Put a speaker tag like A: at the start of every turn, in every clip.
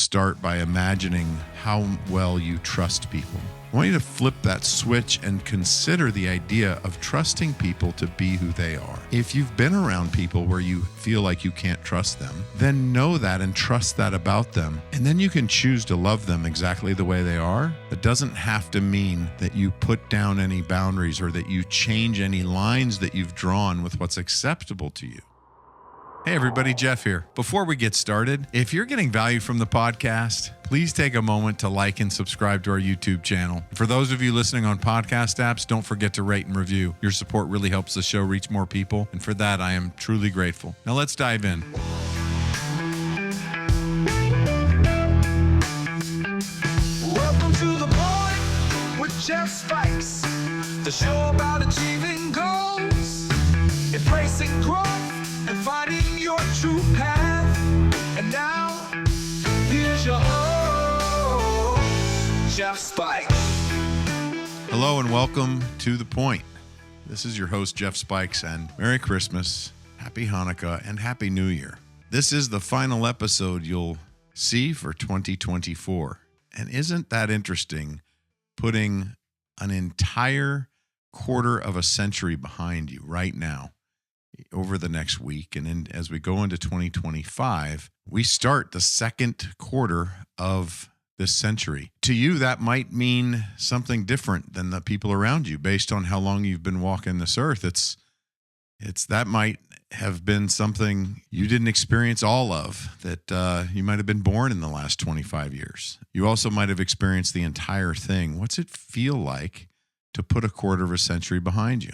A: start by imagining how well you trust people. I want you to flip that switch and consider the idea of trusting people to be who they are. If you've been around people where you feel like you can't trust them, then know that and trust that about them. And then you can choose to love them exactly the way they are. It doesn't have to mean that you put down any boundaries or that you change any lines that you've drawn with what's acceptable to you. Hey everybody, Jeff here. Before we get started, if you're getting value from the podcast, please take a moment to like and subscribe to our YouTube channel. For those of you listening on podcast apps, don't forget to rate and review. Your support really helps the show reach more people, and for that, I am truly grateful. Now let's dive in.
B: Welcome to The Point with Jeff Spikes, the show about achieving goals, embracing growth, and finding your true path. And now, here's your host, Jeff Spikes.
A: Hello and welcome to The Point. This is your host, Jeff Spikes, and Merry Christmas, Happy Hanukkah, and Happy New Year. This is the final episode you'll see for 2024. And isn't that interesting, putting an entire quarter of a century behind you right now? Over the next week, and as we go into 2025, we start the second quarter of this century. To you, that might mean something different than the people around you based on how long you've been walking this earth. It's that might have been something you didn't experience all of, that you might have been born in the last 25 years. You also might have experienced the entire thing. What's it feel like to put a quarter of a century behind you?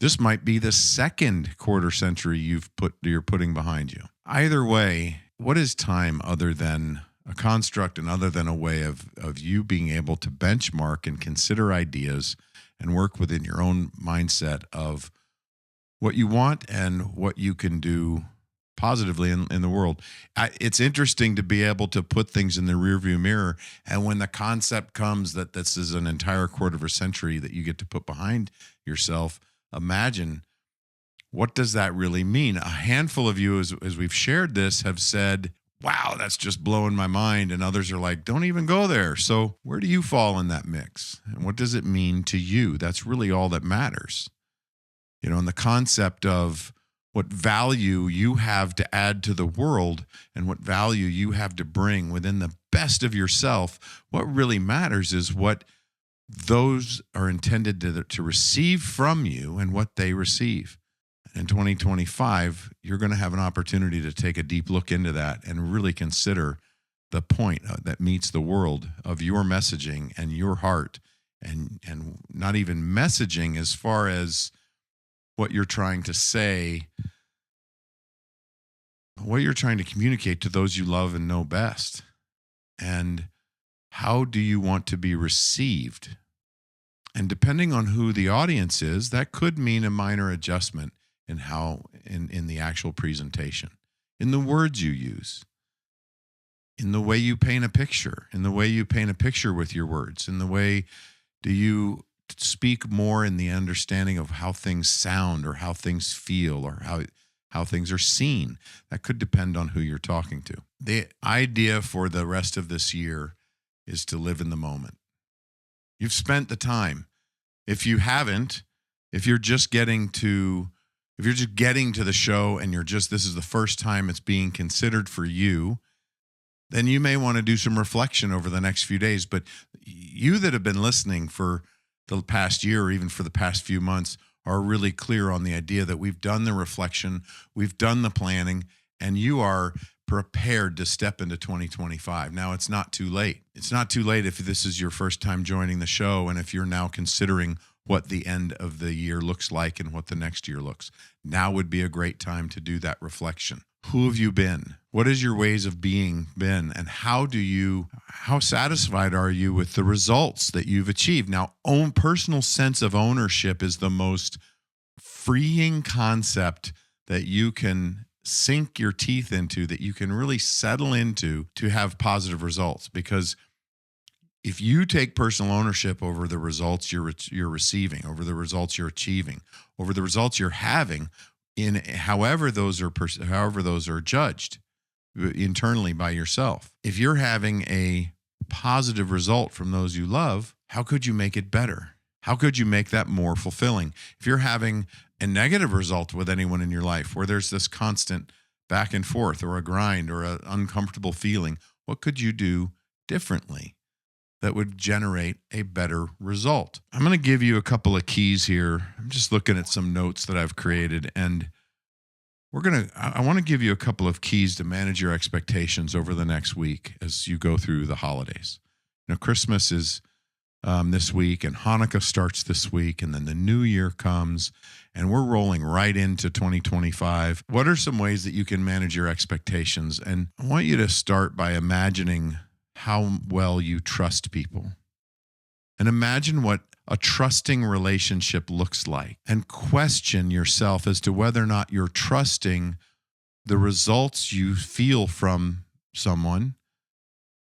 A: This might be the second quarter century you're putting behind you. Either way, what is time other than a construct and other than a way of you being able to benchmark and consider ideas and work within your own mindset of what you want and what you can do positively in the world. It's interesting to be able to put things in the rearview mirror, and when the concept comes that this is an entire quarter of a century that you get to put behind yourself, imagine, what does that really mean? A handful of you, as we've shared this, have said, wow, that's just blowing my mind. And others are like, don't even go there. So where do you fall in that mix? And what does it mean to you? That's really all that matters. You know, and the concept of what value you have to add to the world and what value you have to bring within the best of yourself, what really matters is what those are intended to receive from you and what they receive. In 2025, you're going to have an opportunity to take a deep look into that and really consider the point that meets the world of your messaging and your heart, and not even messaging as far as what you're trying to say, what you're trying to communicate to those you love and know best. And how do you want to be received? And depending on who the audience is, that could mean a minor adjustment in how in the actual presentation, in the words you use, in the way you paint a picture, with your words, in the way do you speak more in the understanding of how things sound or how things feel or how things are seen. That could depend on who you're talking to. The idea for the rest of this year is to live in the moment. You've spent the time. If you haven't, if you're just getting to the show and this is the first time it's being considered for you, then you may want to do some reflection over the next few days. But you that have been listening for the past year or even for the past few months are really clear on the idea that we've done the reflection, we've done the planning, and you are prepared to step into 2025. Now, it's not too late. It's not too late if this is your first time joining the show and if you're now considering what the end of the year looks like and what the next year looks. Now would be a great time to do that reflection. Who have you been? What is your ways of being been? And how satisfied are you with the results that you've achieved? Now, personal sense of ownership is the most freeing concept that you can sink your teeth into, that you can really settle into to have positive results. Because if you take personal ownership over the results you're receiving, over the results you're achieving, over the results you're having, in however those are judged, internally by yourself. If you're having a positive result from those you love, how could you make it better? How could you make that more fulfilling? If you're having a negative result with anyone in your life where there's this constant back and forth or a grind or an uncomfortable feeling, what could you do differently that would generate a better result? I'm going to give you a couple of keys here. I'm just looking at some notes that I've created, and I want to give you a couple of keys to manage your expectations over the next week as you go through the holidays. Christmas is this week, and Hanukkah starts this week, and then the new year comes, and we're rolling right into 2025. What are some ways that you can manage your expectations? And I want you to start by imagining how well you trust people. And imagine what a trusting relationship looks like, and question yourself as to whether or not you're trusting the results you feel from someone.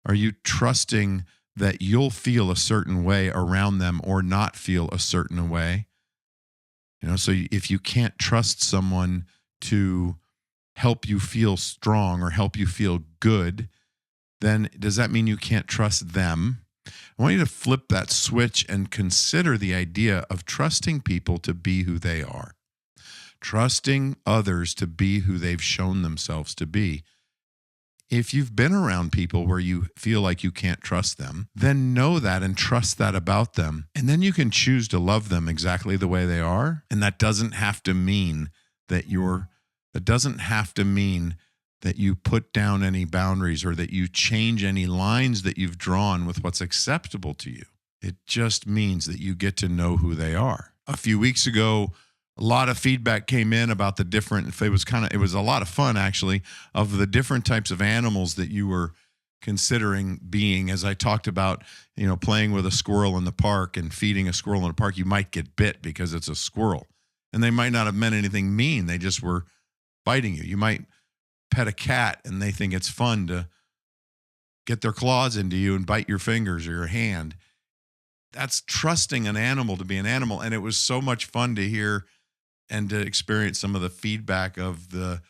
A: Are you trusting that you'll feel a certain way around them or not feel a certain way? So if you can't trust someone to help you feel strong or help you feel good, then does that mean you can't trust them? I want you to flip that switch and consider the idea of trusting people to be who they are, trusting others to be who they've shown themselves to be. If you've been around people where you feel like you can't trust them, then know that and trust that about them. And then you can choose to love them exactly the way they are. And that doesn't have to mean that you put down any boundaries or that you change any lines that you've drawn with what's acceptable to you. It just means that you get to know who they are. A few weeks ago, a lot of feedback came in about the different, it was a lot of fun actually, of the different types of animals that you were considering being. As I talked about, playing with a squirrel in the park and feeding a squirrel in the park, you might get bit because it's a squirrel. And they might not have meant anything mean. They just were biting you. You might pet a cat and they think it's fun to get their claws into you and bite your fingers or your hand. That's trusting an animal to be an animal. And it was so much fun to hear and to experience some of the feedback of the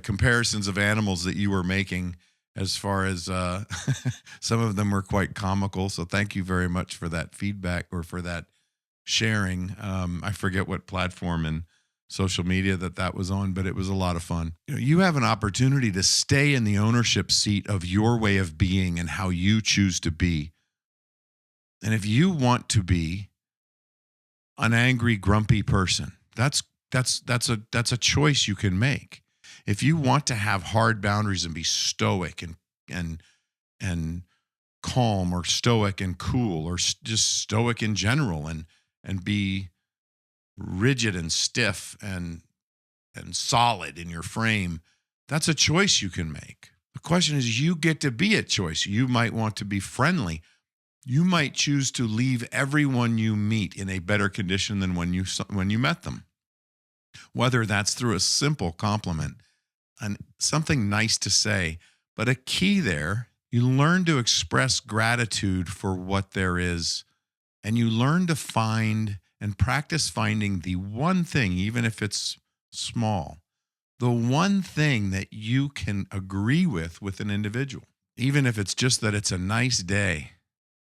A: comparisons of animals that you were making, as far as some of them were quite comical. So thank you very much for that feedback or for that sharing. I forget what platform and social media that was on, but it was a lot of fun. You have an opportunity to stay in the ownership seat of your way of being and how you choose to be. And if you want to be an angry, grumpy person, that's a choice you can make. If you want to have hard boundaries and be stoic and calm, or stoic and cool, or just stoic in general, and be rigid and stiff and solid in your frame, that's a choice you can make. The question is, you get to be a choice. You might want to be friendly. You might choose to leave everyone you meet in a better condition than when you met them. Whether that's through a simple compliment and something nice to say, but a key there, you learn to express gratitude for what there is, and you learn to find and practice finding the one thing, even if it's small, the one thing that you can agree with an individual, even if it's just that it's a nice day,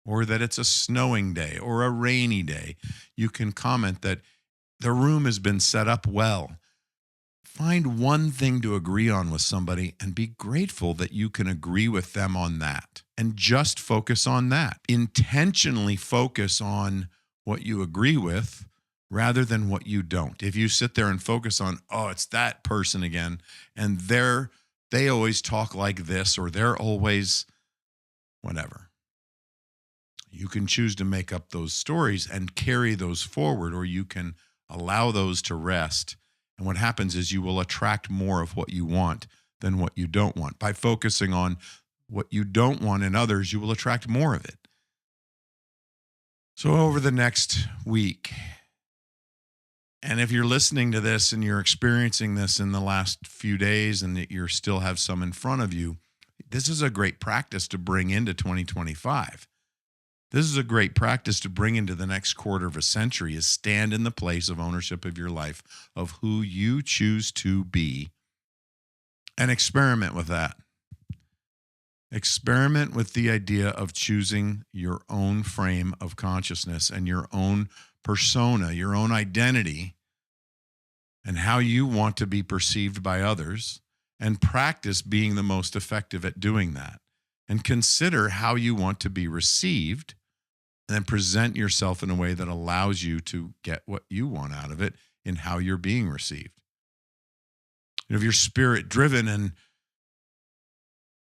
A: or that it's a snowing day or a rainy day. You can comment that the room has been set up well. Find one thing to agree on with somebody and be grateful that you can agree with them on that, and just focus on that. Intentionally focus on what you agree with rather than what you don't. If you sit there and focus on, oh, it's that person again, and they always talk like this, or they're always whatever. You can choose to make up those stories and carry those forward, or you can allow those to rest. And what happens is you will attract more of what you want than what you don't want. By focusing on what you don't want in others, you will attract more of it. So over the next week, and if you're listening to this and you're experiencing this in the last few days and that you still have some in front of you, this is a great practice to bring into 2025. This is a great practice to bring into the next quarter of a century, is stand in the place of ownership of your life, of who you choose to be, and experiment with that. Experiment with the idea of choosing your own frame of consciousness and your own persona, your own identity, and how you want to be perceived by others, and practice being the most effective at doing that. And consider how you want to be received, and then present yourself in a way that allows you to get what you want out of it in how you're being received. If you're spirit driven and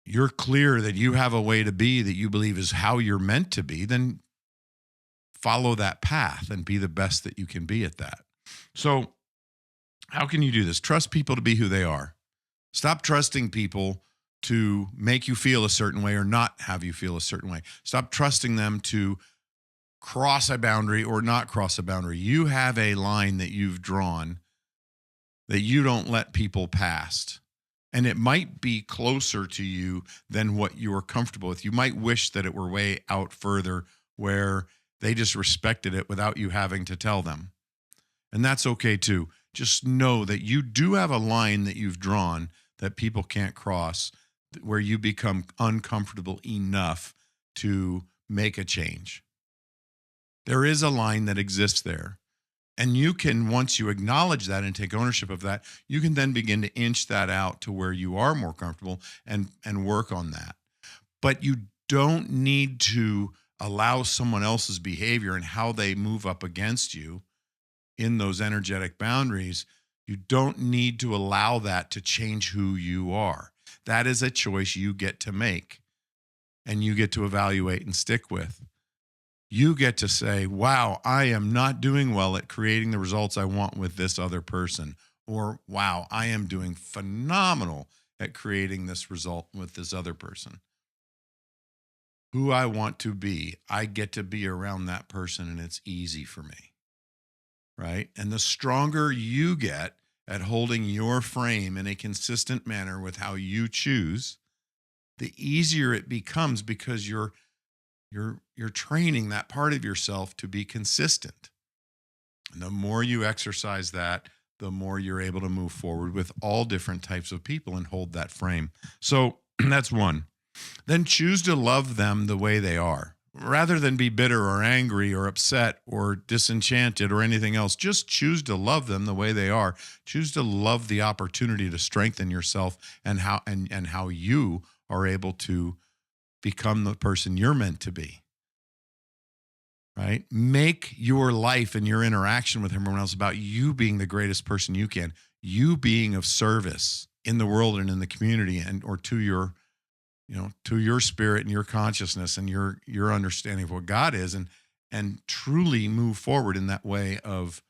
A: you're clear that you have a way to be that you believe is how you're meant to be, then follow that path and be the best that you can be at that. So how can you do this? Trust people to be who they are. Stop trusting people to make you feel a certain way or not have you feel a certain way. Stop trusting them to cross a boundary or not cross a boundary. You have a line that you've drawn that you don't let people past. And it might be closer to you than what you're comfortable with. You might wish that it were way out further where they just respected it without you having to tell them. And that's okay too. Just know that you do have a line that you've drawn that people can't cross, where you become uncomfortable enough to make a change. There is a line that exists there. And you can, once you acknowledge that and take ownership of that, you can then begin to inch that out to where you are more comfortable and work on that. But you don't need to allow someone else's behavior and how they move up against you in those energetic boundaries. You don't need to allow that to change who you are. That is a choice you get to make and you get to evaluate and stick with. You get to say, wow, I am not doing well at creating the results I want with this other person. Or, wow, I am doing phenomenal at creating this result with this other person. Who I want to be, I get to be around that person and it's easy for me, right? And the stronger you get at holding your frame in a consistent manner with how you choose, the easier it becomes because you're training that part of yourself to be consistent. And the more you exercise that, the more you're able to move forward with all different types of people and hold that frame. So that's one. Then choose to love them the way they are. Rather than be bitter or angry or upset or disenchanted or anything else, just choose to love them the way they are. Choose to love the opportunity to strengthen yourself and how you are able to become the person you're meant to be, right? Make your life and your interaction with everyone else about you being the greatest person you can, you being of service in the world and in the community or to your, to your spirit and your consciousness and your understanding of what God is, and truly move forward in that way of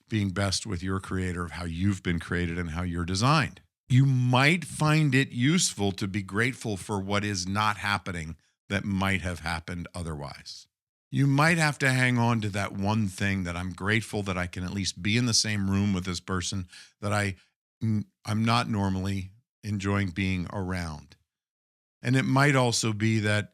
A: being best with your creator, of how you've been created and how you're designed. You might find it useful to be grateful for what is not happening that might have happened otherwise. You might have to hang on to that one thing that I'm grateful that I can at least be in the same room with this person that I'm not normally enjoying being around. And it might also be that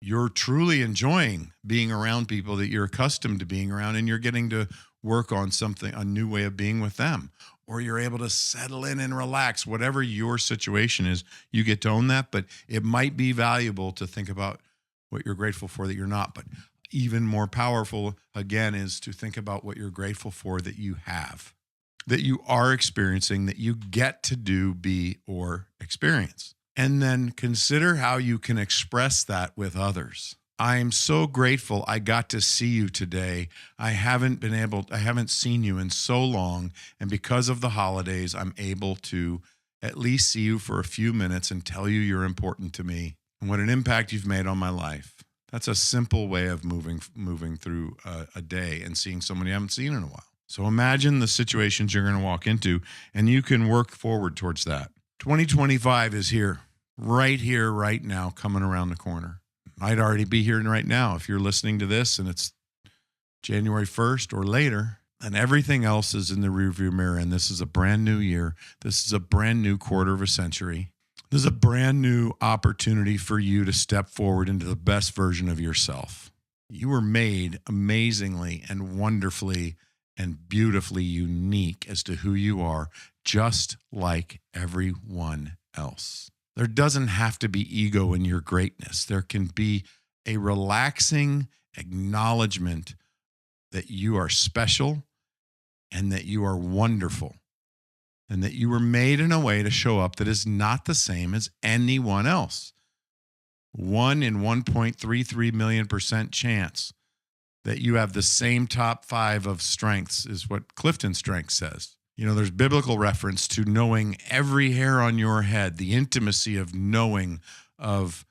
A: you're truly enjoying being around people that you're accustomed to being around, and you're getting to work on something, a new way of being with them. Or you're able to settle in and relax. Whatever your situation is, you get to own that. But it might be valuable to think about what you're grateful for that you're not. But even more powerful, again, is to think about what you're grateful for that you have, that you are experiencing, that you get to do, be, or experience. And then consider how you can express that with others. I am so grateful I got to see you today. I haven't seen you in so long. And because of the holidays, I'm able to at least see you for a few minutes and tell you you're important to me and what an impact you've made on my life. That's a simple way of moving through a day and seeing someone you haven't seen in a while. So imagine the situations you're going to walk into, and you can work forward towards that. 2025 is here, right now, coming around the corner. Might already be here right now if you're listening to this and it's January 1st or later, and everything else is in the rearview mirror. And this is a brand new year. This is a brand new quarter of a century. This is a brand new opportunity for you to step forward into the best version of yourself. You were made amazingly and wonderfully and beautifully unique as to who you are, just like everyone else. There doesn't have to be ego in your greatness. There can be a relaxing acknowledgement that you are special and that you are wonderful and that you were made in a way to show up that is not the same as anyone else. 1 in 1.33 million % chance that you have the same top 5 of strengths is what Clifton Strength says. You know, there's biblical reference to knowing every hair on your head, the intimacy of knowing of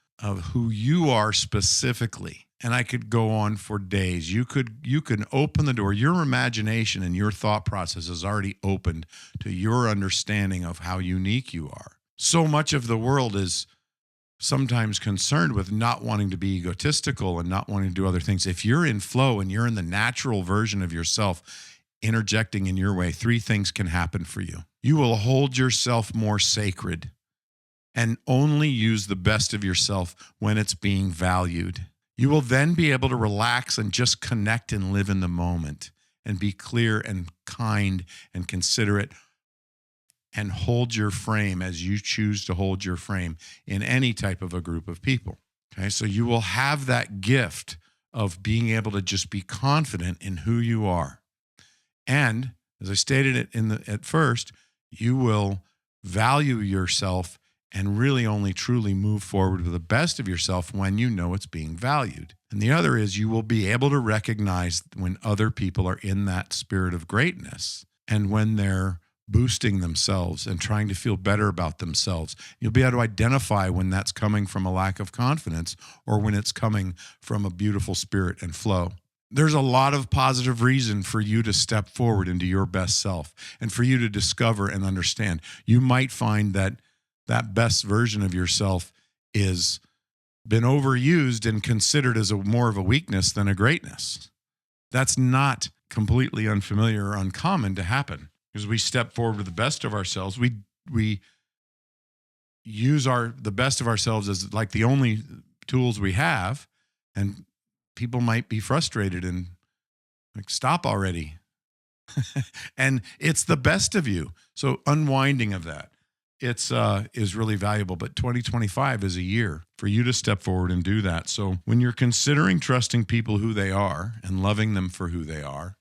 A: who you are specifically. And I could go on for days. You can open the door. Your imagination and your thought process is already opened to your understanding of how unique you are. So much of the world is sometimes concerned with not wanting to be egotistical and not wanting to do other things. If you're in flow and you're in the natural version of yourself, interjecting in your way, 3 things can happen for you. You will hold yourself more sacred and only use the best of yourself when it's being valued. You will then be able to relax and just connect and live in the moment and be clear and kind and considerate and hold your frame as you choose to hold your frame in any type of a group of people. Okay, so you will have that gift of being able to just be confident in who you are. And as I stated it at first, you will value yourself and really only truly move forward with the best of yourself when you know it's being valued. And the other is you will be able to recognize when other people are in that spirit of greatness and when they're boosting themselves and trying to feel better about themselves. You'll be able to identify when that's coming from a lack of confidence or when it's coming from a beautiful spirit and flow. There's a lot of positive reason for you to step forward into your best self and for you to discover and understand. You might find that that best version of yourself is been overused and considered as more of a weakness than a greatness. That's not completely unfamiliar or uncommon to happen. Because we step forward with the best of ourselves, we use the best of ourselves as like the only tools we have, and people might be frustrated and like, stop already. And it's the best of you. So unwinding of that, is really valuable. But 2025 is a year for you to step forward and do that. So when you're considering trusting people who they are and loving them for who they are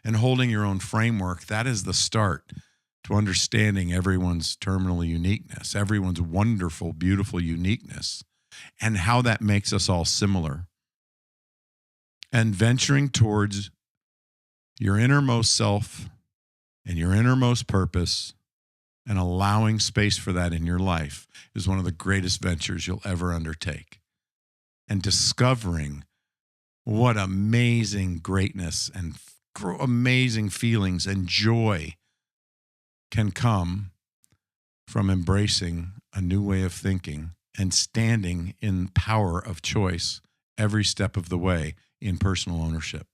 A: and holding your own framework, that is the start to understanding everyone's terminal uniqueness, everyone's wonderful, beautiful uniqueness, and how that makes us all similar. And venturing towards your innermost self and your innermost purpose and allowing space for that in your life is one of the greatest ventures you'll ever undertake. And discovering what amazing greatness and amazing feelings and joy can come from embracing a new way of thinking and standing in power of choice every step of the way in personal ownership.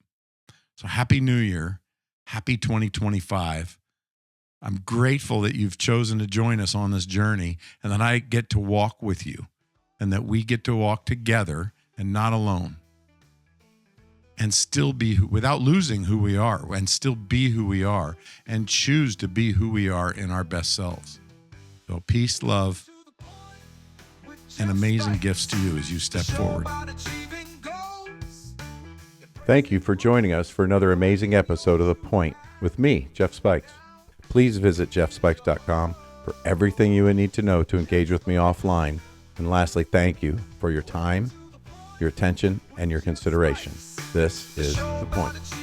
A: So happy New Year. Happy 2025. I'm grateful that you've chosen to join us on this journey and that I get to walk with you and that we get to walk together and not alone and still be, without losing who we are, and still be who we are and choose to be who we are in our best selves. So peace, love, and amazing gifts to you as you step forward.
C: Thank you for joining us for another amazing episode of The Point with me, Jeff Spikes. Please visit jeffspikes.com for everything you would need to know to engage with me offline. And lastly, thank you for your time, your attention, and your consideration. This is The Point.